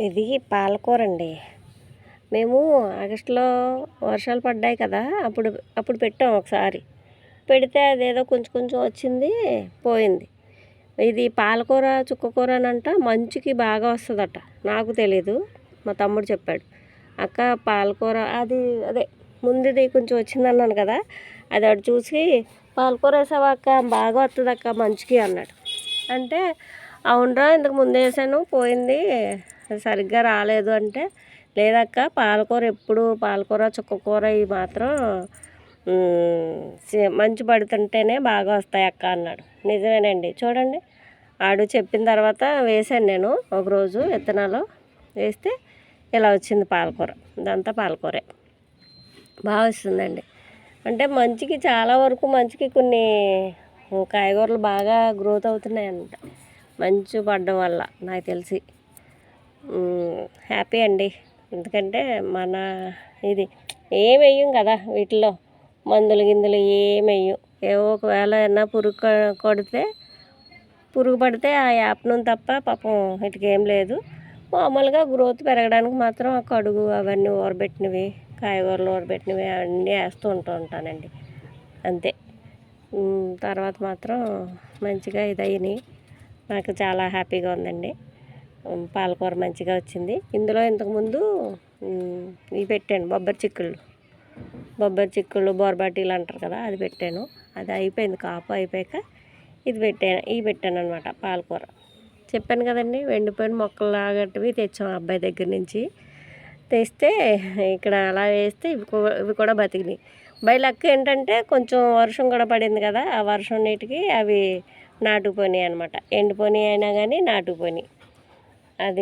ఇది పాలకూర అండి. మేము ఆగస్టులో వర్షాలు పడ్డాయి కదా, అప్పుడు అప్పుడు పెట్టాం ఒకసారి. పెడితే అదేదో కొంచెం కొంచెం వచ్చింది, పోయింది. ఇది పాలకూర చుక్కకూర అనంట మంచుకి బాగా వస్తుందట. నాకు తెలీదు, మా తమ్ముడు చెప్పాడు. అక్క పాలకూర అది అదే ముందుది కొంచెం వచ్చిందన్నాను కదా, అది అటు చూసి పాలకూర వేసావా అక్క, బాగా వస్తుంది అక్క మంచుకి అన్నాడు. అంటే అవునరా, ఇంతకు ముందు వేసాను పోయింది, సరిగ్గా రాలేదు అంటే, లేదక్క పాలకూర ఎప్పుడు పాలకూర చుక్కకూర ఇవి మాత్రం మంచు పడుతుంటేనే బాగా వస్తాయి అక్క అన్నాడు. నిజమేనండి, చూడండి ఆడు చెప్పిన తర్వాత వేసాను నేను ఒకరోజు విత్తనాలు వేస్తే ఇలా వచ్చింది పాలకూర. ఇదంతా పాలకూరే బాగా వస్తుందండి. అంటే మంచికి చాలా వరకు మంచికి కొన్ని కాయగూరలు బాగా గ్రోత్ అవుతున్నాయి అన్నమాట, మంచు పడడం వల్ల నాకు తెలిసి. హ్యాపీ అండి. ఎందుకంటే మన ఇది ఏం వేయం కదా వీటిల్లో, మందులు గిందులు ఏం వేయం. ఏవో ఒకవేళ ఏమన్నా పురుగు పడితే ఆ యాప్ను తప్ప పాపం వీటికి ఏం లేదు. మామూలుగా గ్రోత్ పెరగడానికి మాత్రం ఆ కడుగు అవన్నీ ఊరబెట్టినవి, కాయగూరలు ఊరబెట్టినవి అన్నీ వేస్తూ ఉంటానండి, అంతే. తర్వాత మాత్రం మంచిగా ఇదయ్యి నాకు చాలా హ్యాపీగా ఉందండి. పాలకూర మంచిగా వచ్చింది. ఇందులో ఇంతకుముందు ఇవి పెట్టాను, బొబ్బరి చిక్కుళ్ళు బోర్బాటీలు అంటారు కదా, అది పెట్టాను. అది అయిపోయింది, కాపు అయిపోయాక ఇవి పెట్టాను అనమాట పాలకూర. చెప్పాను కదండి, వెండిపోయిన మొక్కలు లాగటివి తెచ్చాం అబ్బాయి దగ్గర నుంచి. తెస్తే ఇక్కడ అలా వేస్తే ఇవి కూడా బతికినాయి. బై లక్ ఏంటంటే కొంచెం వర్షం కూడా పడింది కదా, ఆ వర్షం నీటికి అవి నాటుకుపోయినాయి అనమాట. ఎండిపోయినాయి అయినా కానీ నాటుకుపోయినాయి. అది